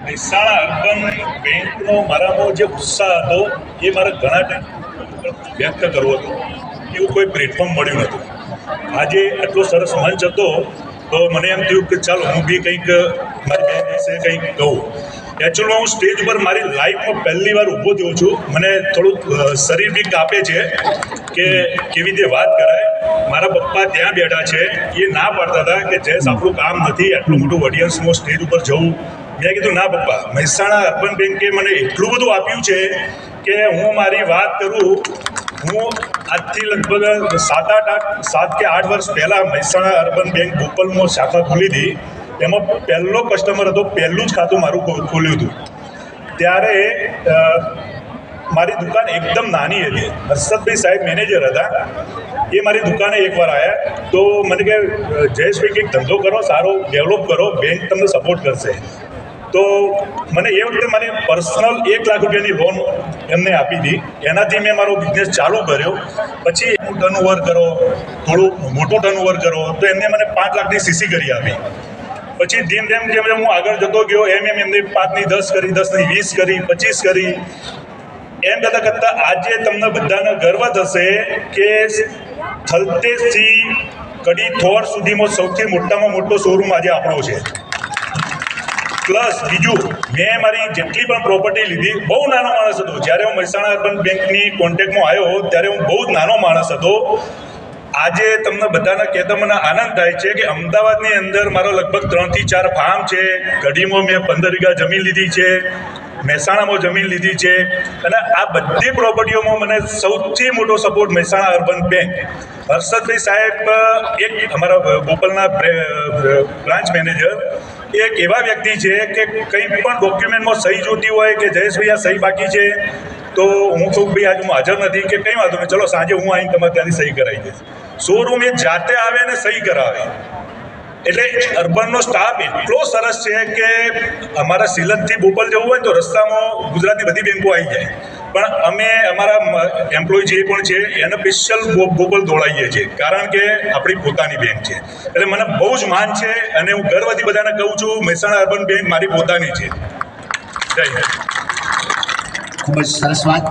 Mehsana urban બેંકનો મારામાં જે ઉત્સાહ હતો એ મારે ઘણા ટાઈમ વ્યક્ત કરવો હતો. એવું કોઈ પ્લેટફોર્મ મળ્યું નહોતું. આજે આટલો સરસ મંચ હતો તો મને એમ થયું કે ચાલો હું બી કંઈક મારી બેંક વિશે કંઈક કહું. એકચ્યુઅલમાં હું સ્ટેજ પર મારી લાઈફમાં પહેલી વાર ઊભો થયો છું. મને થોડુંક શરીર બી કાપે છે કે કેવી રીતે વાત કરાય. મારા પપ્પા ત્યાં બેઠા છે, એ ના પાડતા હતા કે જયેશ આપણું કામ નથી આટલું મોટું ઓડિયન્સમાં સ્ટેજ ઉપર જવું. મેં કીધું ના પપ્પા, મહેસાણા અર્બન બેંકે મને એટલું બધું આપ્યું છે કે હું મારી વાત કરું. હું આજથી લગભગ 7 કે 8 વર્ષ પહેલાં મહેસાણા અર્બન બેંક બોપલમાં શાખા ખોલી હતી. એમાં પહેલો કસ્ટમર હતો, પહેલું જ ખાતું મારું ખોલ્યું હતું. ત્યારે મારી દુકાન એકદમ નાની હતી. હર્ષદભાઈ સાહેબ મેનેજર હતા. એ મારી દુકાને એકવાર આવ્યા તો મને કહે, જયેશભાઈ કંઈક ધંધો કરો, સારો ડેવલપ કરો, બેંક તમને સપોર્ટ કરશે. તો મને એ વખતે મારી પર્સનલ 1 લાખ રૂપિયાની લોન એમને આપી હતી. એનાથી મેં મારો બિઝનેસ ચાલુ કર્યો. પછી ટર્નઓવર કરો, થોડું મોટું ટર્નઓવર કરો, તો એમને મને 5 લાખની સીસી કરી આપી. પછી જેમ જેમ હું આગળ જતો ગયો એમ એમને 5ની 10 કરી, 10ની 20 કરી, 25 કરી. એમ કરતાં આજે તમને બધાને ગર્વ થશે કે થલતેજથી કડી થોર સુધીમાં સૌથી મોટામાં મોટો શોરૂમ આજે આપણો છે. પ્લસ બીજું, મેં મારી જેટલી પણ પ્રોપર્ટી લીધી, બહુ નાનો માણસ હતો. જ્યારે હું મહેસાણા અર્બન બેંકની કોન્ટેક્ટમાં આવ્યો ત્યારે હું બહુ જ નાનો માણસ હતો. આજે તમને બધાને કહેતા મને આનંદ થાય છે કે અમદાવાદની અંદર મારો લગભગ 3 થી 4 ફાર્મ છે. કડીમાં મેં 15 વીઘા જમીન લીધી છે, મહેસાણામાં જમીન લીધી છે. અને આ બધી પ્રોપર્ટીઓમાં મને સૌથી મોટો support Mehsana urban bank. Harshadbhai સાહેબ એક અમારા બોપલના બ્રાન્ચ મેનેજર, એક એવા વ્યક્તિ છે કે કંઈ પણ ડોક્યુમેન્ટમાં સહી જોતી હોય કે જયેશભાઈ આ સહી બાકી છે, તો હું કહું ભાઈ આજે હું હાજર નથી, કે કંઈ વાંધો નહીં, ચલો સાંજે હું આવીને તમારે ત્યાંથી સહી કરાવી દઈશ. શોરૂમ એ જાતે આવે ને સહી કરાવે. એટલે અર્બનનો સ્ટાફ એટલો સરસ છે કે અમારા સિલનથી બોપલ જવું હોય ને તો રસ્તામાં ગુજરાતની બધી બેંકો આવી જાય, પણ અમે અમારા એમ્પ્લોય જે પણ છે એને સ્પેશિયલ બોપલ દોડાવીએ છીએ, કારણ કે આપણી પોતાની બેંક છે. એટલે મને બહુ જ માન છે અને હું ગર્વથી બધાને કહું છું મહેસાણા અર્બન બેંક મારી પોતાની છે. જય હિન્દ. ખૂબ જ સરસ વાત.